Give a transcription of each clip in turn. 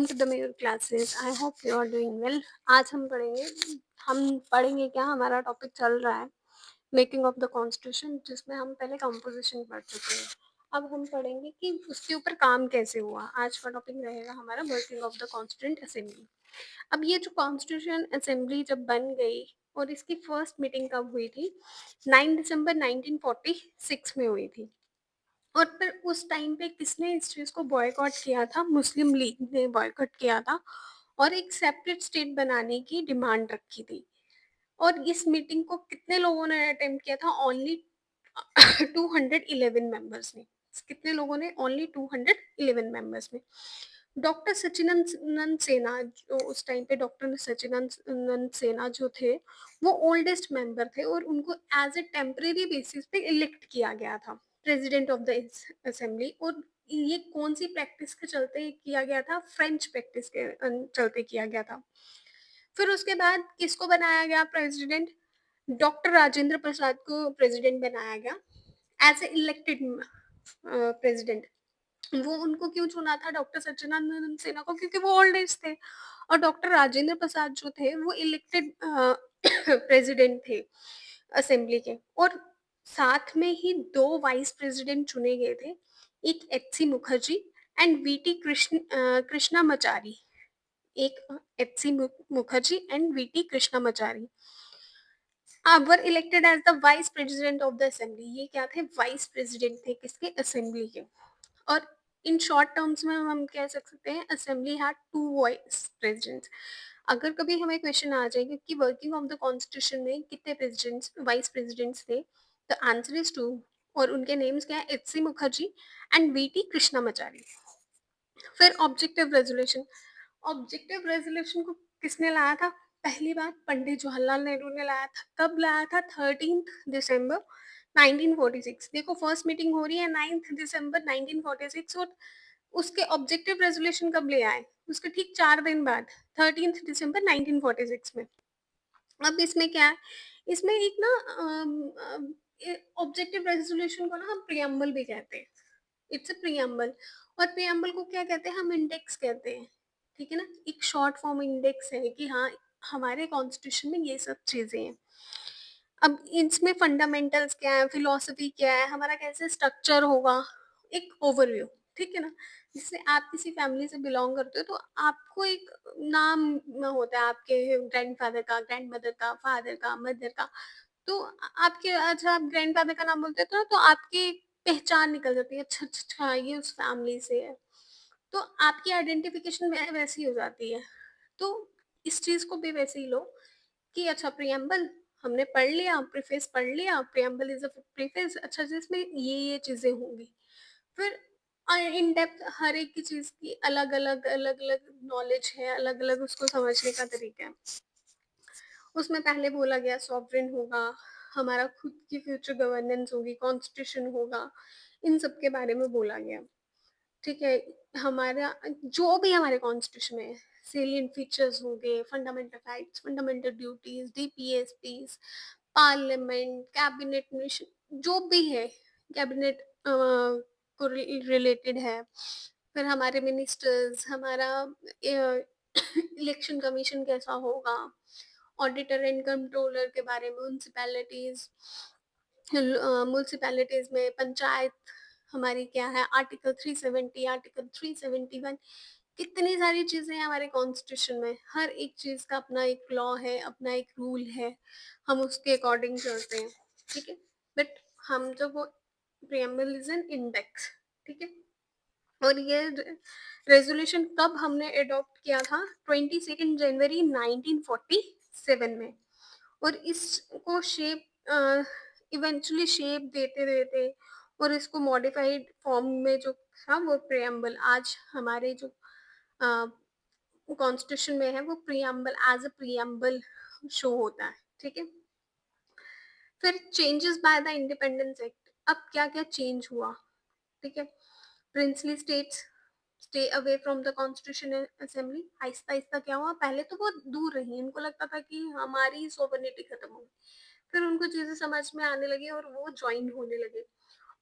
To the mayor classes. I hope you are doing well. आज हम पढ़ेंगे क्या, हमारा टॉपिक चल रहा है मेकिंग ऑफ द कॉन्स्टिट्यूशन, जिसमें हम पहले कंपोजिशन पढ़ चुके हैं। अब हम पढ़ेंगे कि उसके ऊपर काम कैसे हुआ। आज का टॉपिक रहेगा हमारा working of the constituent assembly. अब ये जो कॉन्स्टिट्यूशन असेंबली जब बन गई और इसकी फर्स्ट मीटिंग कब हुई थी, 9 दिसंबर 1946 में हुई थी। और फिर उस टाइम पे किसने इस चीज़ को बॉयकॉट किया था? मुस्लिम लीग ने बॉयकॉट किया था और एक सेपरेट स्टेट बनाने की डिमांड रखी थी। और इस मीटिंग को कितने लोगों ने अटेम्प्ट किया था? ओनली 211 मेंबर्स ने। कितने लोगों ने? ओनली 211 मेंबर्स ने। डॉक्टर सचिदानंद सेना, जो उस टाइम पे डॉक्टर सचिदानंद सेना जो थे, वो ओल्डेस्ट मेंबर थे और उनको एज ए टेम्परेरी बेसिस पे इलेक्ट किया गया था प्रेसिडेंट ऑफ द असेंबली। और ये कौन सी प्रैक्टिस के चलते किया गया था? फ्रेंच प्रैक्टिस के चलते किया गया था। फिर उसके बाद किसको बनाया गया प्रेसिडेंट? डॉक्टर राजेंद्र प्रसाद को प्रेसिडेंट बनाया गया एज ए इलेक्टेड प्रेसिडेंट। वो उनको क्यों चुना था डॉक्टर सच्चिदानंद सिन्हा को? क्योंकि वो ओल्ड एज थे। और डॉक्टर राजेंद्र प्रसाद जो थे वो इलेक्टेड प्रेसिडेंट थे असेंबली के। और साथ में ही दो वाइस प्रेसिडेंट चुने गए थे, एक H C Mukherjee and Krishnamachari. एक HC. Mukherjee and VT. Krishnamachari were elected as the vice president of the assembly. ये क्या थे? वाइस प्रेसिडेंट थे किसके? असेंबली के। और इन शॉर्ट टर्म्स में हम कह सकते हैं assembly had two vice presidents. अगर कभी हमें क्वेश्चन आ जाएगा कि वर्किंग ऑफ द कॉन्स्टिट्यूशन में कितने प्रेसिडेंट्स, वाइस प्रेसिडेंट्स थे, द आंसर इज टू। और उनके नेम्स क्या है? HC. Mukherjee and VT. Krishnamachari. फिर ऑब्जेक्टिव रेजोल्यूशन। ऑब्जेक्टिव रेजोल्यूशन को किसने लाया था? पहली बार पंडित जवाहरलाल नेहरू ने लाया था। कब लाया था? 13 दिसंबर 1946। देखो फर्स्ट मीटिंग हो रही है 9 दिसंबर 1946 और उसके ऑब्जेक्टिव रेजोल्यूशन कब ले आए? उसके ठीक 4 दिन बाद, 13 दिसंबर 1946 में। अब इसमें क्या है? इसमें एक ना ऑब्जेक्टिव रेजोल्यूशन को ना हम प्रियम्बल भी कहते हैं। It's a preamble. और प्रियम्बल को क्या कहते हैं? हम इंडेक्स कहते हैं। ठीक है ना? एक शॉर्ट फॉर्म इंडेक्स है कि हाँ, हमारे कॉन्स्टिट्यूशन में ये सब चीजें हैं। अब इसमें फंडामेंटल्स क्या है, फिलोसफी क्या है, हमारा कैसे स्ट्रक्चर होगा, एक ओवरव्यू। ठीक है ना? जैसे आप किसी फैमिली से बिलोंग करते हो तो आपको एक नाम होता है आपके ग्रैंडफादर का, ग्रैंडमदर का, फादर का, मदर का। तो आपके, अच्छा आप ग्रैंडफादर का नाम बोलते हो तो आपकी पहचान निकल जाती है। अच्छा अच्छा अच्छा, ये उस फैमिली से है। तो आपकी आइडेंटिफिकेशन वैसी हो जाती है। तो इस चीज को भी वैसे ही लो कि अच्छा प्रियम्बल हमने पढ़ लिया, प्रीफेस पढ़ लिया, प्रियम्बल इज अ प्रीफेस, अच्छा जिसमें ये चीजें होंगी। फिर इन डेप्थ हर एक की चीज की अलग अलग नॉलेज है, अलग अलग उसको समझने का तरीका है। उसमें पहले बोला गया सॉवरेन होगा, हमारा खुद की फ्यूचर गवर्नेंस होगी, कॉन्स्टिट्यूशन होगा, इन सब के बारे में बोला गया। ठीक है? हमारा जो भी हमारे कॉन्स्टिट्यूशन में सेलियंट फीचर्स हो गए, fundamental rights, fundamental duties, DPSPs, parliament, cabinet mission, जो भी है कैबिनेट को रिलेटेड है। फिर हमारे मिनिस्टर्स, हमारा इलेक्शन कमीशन कैसा होगा, ऑडिटर एंड कंट्रोलर के बारे में, म्यूनसिपैलिटीज, म्यूनसिपैलिटीज में पंचायत हमारी क्या है, आर्टिकल 370, आर्टिकल 371, कितनी सारी चीजें हैं हमारे कॉन्स्टिट्यूशन में। हर एक चीज का अपना एक लॉ है, अपना एक रूल है, हम उसके अकॉर्डिंग चलते हैं। ठीक है? बट हम जब वो प्रियम्बल इज एन इंडेक्स। ठीक है? और ये रेजोल्यूशन कब हमने अडॉप्ट किया था? 22 जनवरी 1947 में। और इसको शेप इवेंचुअली शेप देते देते और इसको मॉडिफाइड फॉर्म में जो था वो प्रियम्बल आज हमारे जो कॉन्स्टिट्यूशन में है वो preamble as a preamble show होता है। ठीक है? फिर changes by the independence act. अब क्या क्या चेंज हुआ? ठीक है? Princely states stay away from the constitution assembly. आहिस्ता आहिस्ता क्या हुआ? पहले तो वो दूर रही, इनको लगता था कि हमारी सोवर्निटी खत्म हो गई। फिर उनको चीजें समझ में आने लगी और वो ज्वाइन होने लगे।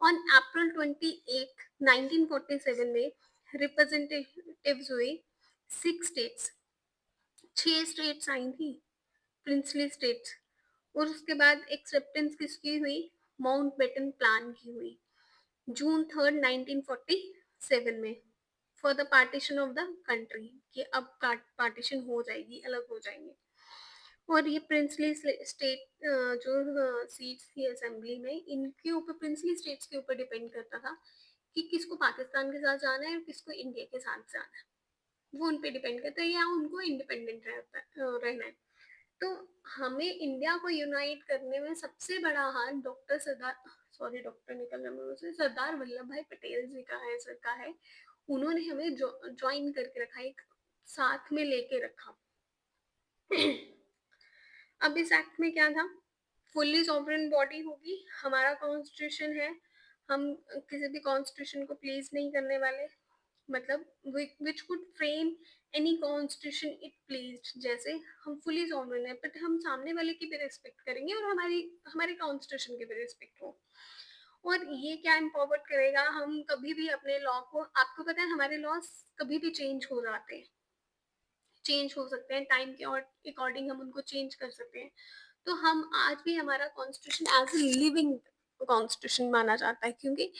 ऑन अप्रैल 28 1947 में रिप्रेजेंटेटिव्स हुए 6 स्टेट्स, 6 स्टेट्स आई थी प्रिंसली स्टेट्स। और उसके बाद एक्सेप्टेंस किसकी हुई? माउंटबेटन प्लान की हुई जून 3 1947 में, for the partition of the country, कि अब पार्टीशन हो जाएगी, अलग हो जाएंगे। और ये प्रिंसली स्टेट जो सीट्स थी असेंबली में, इनके ऊपर, प्रिंसली स्टेट्स के ऊपर डिपेंड करता था कि किसको पाकिस्तान के साथ जाना है और किसको इंडिया के साथ जाना है। वो उन पे डिपेंड करता है या उनको इंडिपेंडेंट रहना है। तो हमें इंडिया को यूनाइट करने में सबसे बड़ा हाथ डॉक्टर सरदार, सॉरी डॉक्टर निकल रहा है मुझे, सरदार वल्लभ भाई पटेल जी का है, सर का है। उन्होंने हमें ज्वाइन करके रखा, एक साथ में लेके रखा। अब इस एक्ट में क्या था? फुल्ली सॉवरेन बॉडी होगी, हमारा कॉन्स्टिट्यूशन है, हम किसी भी कॉन्स्टिट्यूशन को प्लीज नहीं करने वाले, मतलब which could frame any constitution it please, जैसे हम फुली सॉवरेन है बट हम सामने वाले की भी रिस्पेक्ट करेंगे और हमारी हमारे कॉन्स्टिट्यूशन की भी रिस्पेक्ट हो। और ये क्या इम्पावर्ड करेगा, हम कभी भी अपने लॉ को, आपको पता है हमारे लॉज कभी भी चेंज हो जाते हैं, चेंज हो सकते हैं, टाइम के अकॉर्डिंग हम उनको चेंज कर सकते हैं। तो हम आज भी, हमारा constitution as a living constitution माना जाता है, क्योंकि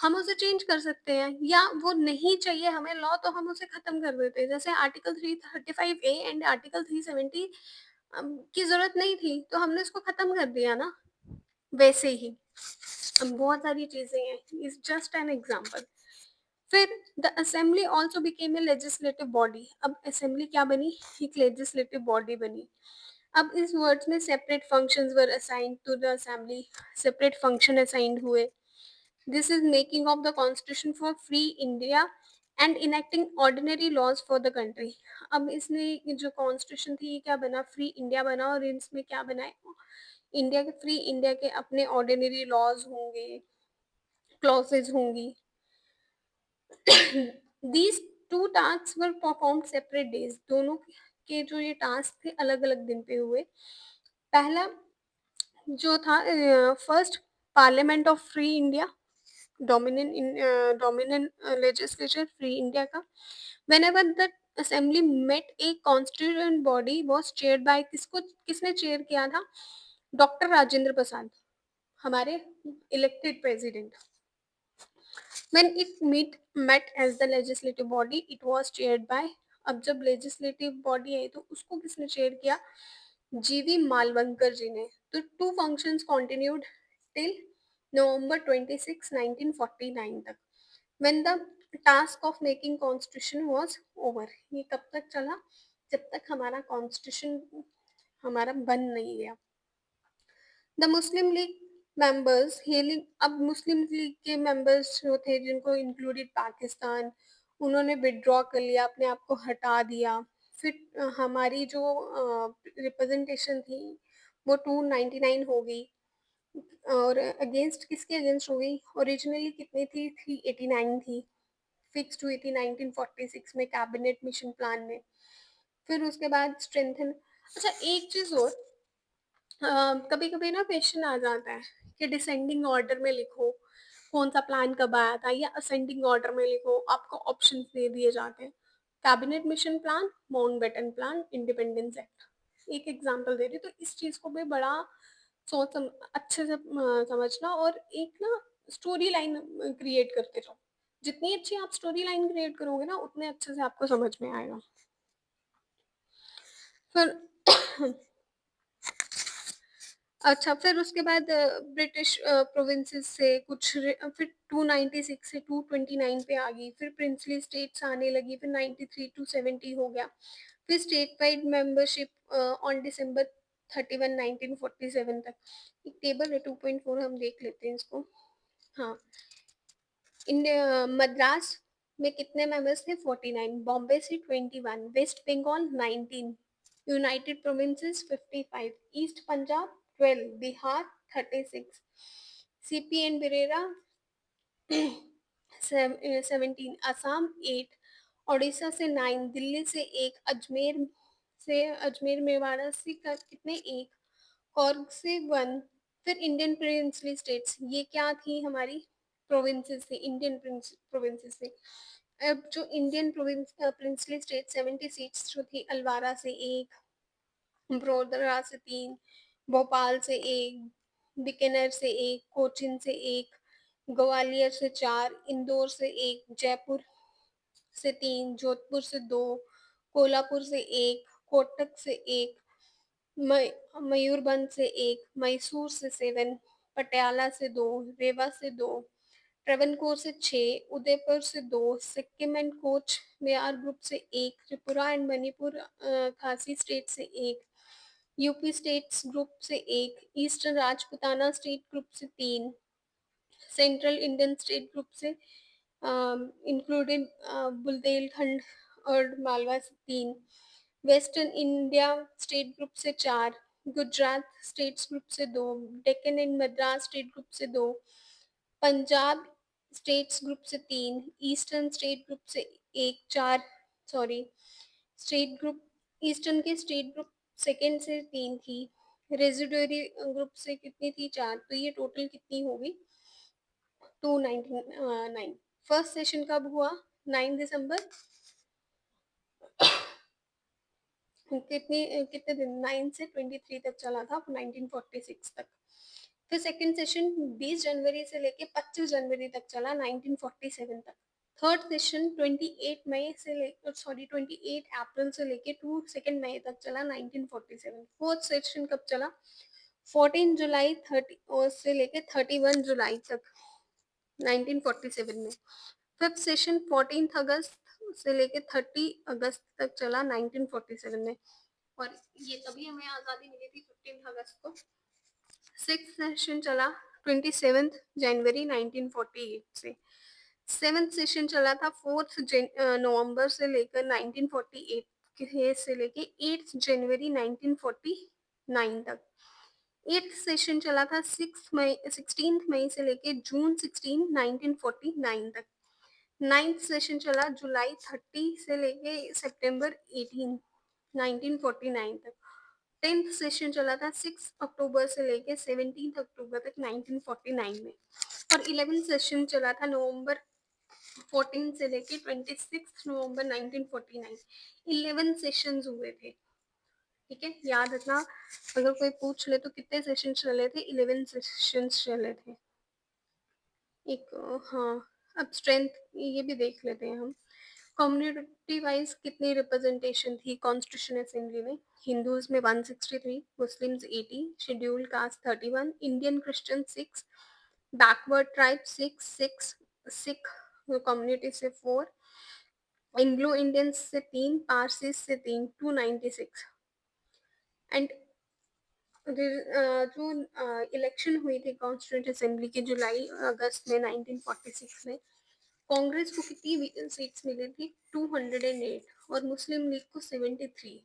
हम उसे चेंज कर सकते हैं, या वो नहीं चाहिए हमें लॉ तो हम उसे खत्म कर देते हैं। जैसे आर्टिकल 335A एंड आर्टिकल 370 की जरूरत नहीं थी तो हमने उसको खत्म कर दिया ना। वैसे ही बहुत सारी चीजें हैं, इज जस्ट एन एग्जाम्पल। फिर the assembly also became a legislative body. अब असेंबली क्या बनी? एक लेजिस्लेटिव बॉडी बनी। अब इस वर्ड्स में separate functions were assigned to the assembly, separate function assigned हुए। This is making of the constitution for free India and enacting ordinary laws for the country. अब इसने जो कॉन्स्टिट्यूशन थी ये क्या बना? फ्री इंडिया बना। और इसमें क्या बना है? इंडिया के, फ्री इंडिया के अपने ऑर्डिनरी लॉज होंगे, क्लॉसेज होंगी। These two tasks were performed separate days. दोनों के जो ये टास्क थे अलग अलग दिन पे हुए। पहला जो था, first parliament of free India, dominant legislature free India का। whenever the assembly met a constituent body was chaired by, किसने चेयर किया था? डॉक्टर राजेंद्र प्रसाद, हमारे elected president. When it met as the legislative body, it was chaired by, अब जब legislative body आई तो उसको किसने चेयर किया? जीवी मालवंकर जी ने। तो two functions continued till November 26, 1949 तक, when the task of making constitution was over। ये कब तक चला? जब तक हमारा कॉन्स्टिट्यूशन हमारा बन नहीं गया। The Muslim league members hailing, अब मुस्लिम लीग के मेंबर्स जो थे जिनको इंक्लूडेड पाकिस्तान, उन्होंने विड्रॉ कर लिया, अपने आप को हटा दिया। फिर हमारी जो रिप्रेजेंटेशन थी वो 299 हो गई, और अगेंस्ट किसके अगेंस्ट हो गई? ओरिजिनली कितनी थी? 389 थी, फिक्स हुई थी 1946 में कैबिनेट मिशन प्लान में। फिर उसके बाद स्ट्रेंथन। अच्छा एक चीज और, कभी कभी ना क्वेश्चन आ जाता है कि डिसेंडिंग ऑर्डर में लिखो कौन सा प्लान कब आया था, या असेंडिंग ऑर्डर में लिखो, आपको ऑप्शन दे दिए जाते हैं। Cabinet mission plan, Mountbatten plan, independence act. एक एग्जांपल दे रही, तो इस चीज को भी बड़ा अच्छे से समझना, और एक ना स्टोरी लाइन क्रिएट करते जाओ। जितनी अच्छी आप स्टोरी लाइन क्रिएट करोगे ना उतने अच्छे से आपको समझ में आएगा। फिर अच्छा, फिर उसके बाद ब्रिटिश प्रोविंसेस से कुछ फिर 296 से 229 पे आ गई, फिर प्रिंसली स्टेट्स आने लगी, फिर 93 टू 70 हो गया, फिर state wide membership on December 31 1947 तक। एक टेबल है 2.4, हम देख लेते हैं इसको। हाँ, इंडिया मद्रास में कितने मेंबर्स थे? 49, बॉम्बे से 21, वेस्ट बंगाल 19, यूनाइटेड प्रोविंसेस 55, ईस्ट पंजाब 12, बिहार 36, सीपी एंड बिरेरा 17, असम 8, उड़ीसा से 9, दिल्ली से 1, अजमेर मेवाड़ा से कितने? 1, कॉर्ग से 1। फिर इंडियन प्रिंसली स्टेट्स, ये क्या थी? हमारी प्रोविंसेस थी, इंडियन प्रोविंसेस थी। अब जो इंडियन प्रिंसली स्टेट 70 सीट्स जो थी, अलवारा से एक, बड़ोदरा से 3, भोपाल से 1, बीकानेर से 1, कोचीन से 1, ग्वालियर से 4, इंदौर से 1, जयपुर से 3, जोधपुर से 2, कोल्हापुर से 1, कोटक से 1, मयूरभंज से 1, मैसूर से 7, पटियाला से 2, रेवा से 2, ट्रेवनकोर से 6, उदयपुर से 2, Sikkim and coach Bihar group से 1, त्रिपुरा एंड मणिपुर खासी स्टेट से 1, यूपी स्टेट्स ग्रुप से 1, ईस्टर्न राजपुताना स्टेट ग्रुप से 3, सेंट्रल इंडियन स्टेट ग्रुप से इंक्लूडेड बुंदेलखंड और मालवा से 3, वेस्टर्न इंडिया स्टेट ग्रुप से 4, गुजरात स्टेट्स ग्रुप से 2, Deccan and Madras state group से 2, पंजाब स्टेट्स ग्रुप से 3, ईस्टर्न स्टेट ग्रुप से 1, 4, सॉरी, स्टेट ग्रुप, ईस्टर्न के स्टेट ग्रुप सेकेंड से 3 थी, रेजिडरी ग्रुप से कितनी थी, 4, तो ये टोटल कितनी होगी, 299। फर्स्ट सेशन कब हुआ, 9 दिसंबर, कितने दिन, 9 से 23 तक चला था, 1946 तक। फिर सेकंड सेशन 20 जनवरी से लेके 25 जनवरी तक चला, 1947 तक। थर्ड सेशन 28 मई से लेकर, सॉरी, 28 अप्रैल से लेके 2 मई तक चला, 1947। फोर्थ सेशन कब चला, 14 जुलाई 30 और से लेके 31 जुलाई तक, 1947 में। फिफ्थ सेशन 14 अगस्त से लेके 30 अगस्त तक चला, 1947 में। और ये तभी हमें आज़ादी मिली थी, 15 अगस्त को। सिक्स सेशन चला 27 जनवरी 1948 से। सेवेंथ सेशन चला था 4 नवंबर से लेकर 1948 के से लेके 8 जनवरी 1949 तक। एट्थ सेशन चला था 16 मई से लेके जून 16 1949 तक। नाइन्थ सेशन चला जुलाई 30 से लेके सितंबर 18 1949 तक। टेंथ सेशन चला था 6 अक्टूबर से लेके 17 अक्टूबर तक 1949 में। और 11th सेशन चला था नवंबर 14 से लेके 26 नवंबर 1949। 11 सेशंस हुए थे, ठीक है, याद रखना। अगर कोई पूछ ले तो कितने सेशन चले थे, 11 सेशंस चले थे। एक हाँ, अब स्ट्रेंथ ये भी देख लेते हैं हम। कम्युनिटी वाइज कितनी रिप्रेजेंटेशन थी कॉन्स्टिट्यूशन असेंबली में, हिंदूज में 163, Muslims 80, scheduled caste 31, Indian Christian 6, backward tribe 6, Sikh community से 4, एंग्लो इंडियंस से 3, पारसीज से 3, 296। एंड जो इलेक्शन हुई थी कॉन्स्टिट्यूंट असेंबली की जुलाई अगस्त में 1946 में, कांग्रेस को कितनी सीट्स मिली थी, 208, और मुस्लिम लीग को 73।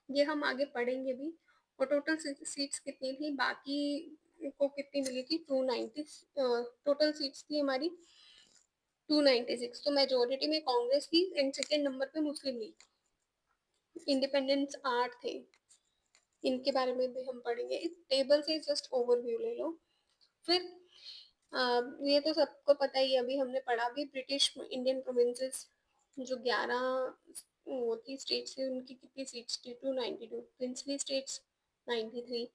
ये हम आगे पढ़ेंगे भी। और टोटल सीट्स कितनी थी, बाकी को कितनी मिली थी, 290, टोटल सीट्स थी हमारी 296। तो मेजोरिटी में कांग्रेस थी एंड सेकेंड नंबर पे मुस्लिम लीग। इंडिपेंडेंस 8 थे, इनके बारे में भी हम पढ़ेंगे। इस टेबल से जस्ट ओवरव्यू ले लो। फिर ये तो सबको पता ही, अभी हमने पढ़ा भी, ब्रिटिश इंडियन प्रोविंसेस जो 11 वो थी स्टेट्स थी, उनकी कितनी सीट्स थी, 292, princely states 93,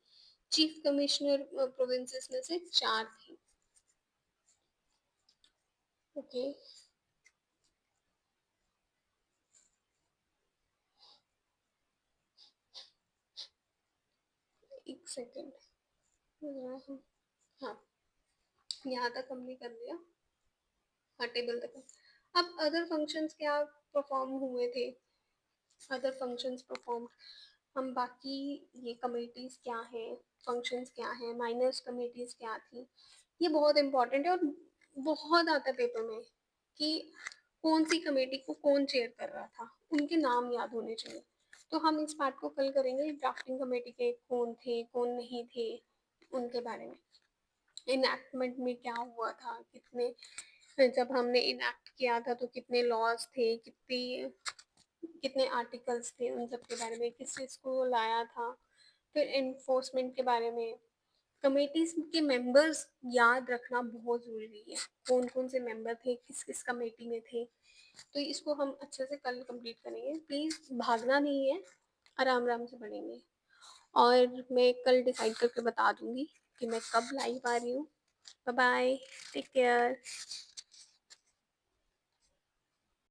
chief commissioner provinces में से 4 थी। ओके, एक सेकेंड, हाँ, यहाँ तक हमने कर लिया, हाँ, टेबल तक। अब अदर फंक्शंस क्या परफॉर्म हुए थे, अदर फंक्शंस परफॉर्म, हम बाकी ये कमेटीज क्या हैं, फंक्शंस क्या हैं, माइनर्स कमेटीज क्या थी, ये बहुत इंपॉर्टेंट है। और बहुत आता है पेपर में कि कौन सी कमेटी को कौन चेयर कर रहा था, उनके नाम याद होने चाहिए। तो हम इस पार्ट को कल करेंगे, ड्राफ्टिंग कमेटी के कौन थे कौन नहीं थे उनके बारे में। इनएक्टमेंट में क्या हुआ था, कितने, जब हमने इनएक्ट किया था तो कितने लॉज थे, कितने आर्टिकल्स थे, उन सब के बारे में, किस चीज़ को लाया था। फिर इन्फोर्समेंट के बारे में। कमेटीज के मेंबर्स याद रखना बहुत ज़रूरी है, कौन कौन से मेंबर थे, किस किस कमेटी में थे, तो इसको हम अच्छे से कल कंप्लीट करेंगे। प्लीज़ भागना नहीं है, आराम-आराम से पढ़ेंगे। और मैं कल डिसाइड करके बता दूँगी कि मैं कब लाइव आ रही हूँ। Bye bye, take care.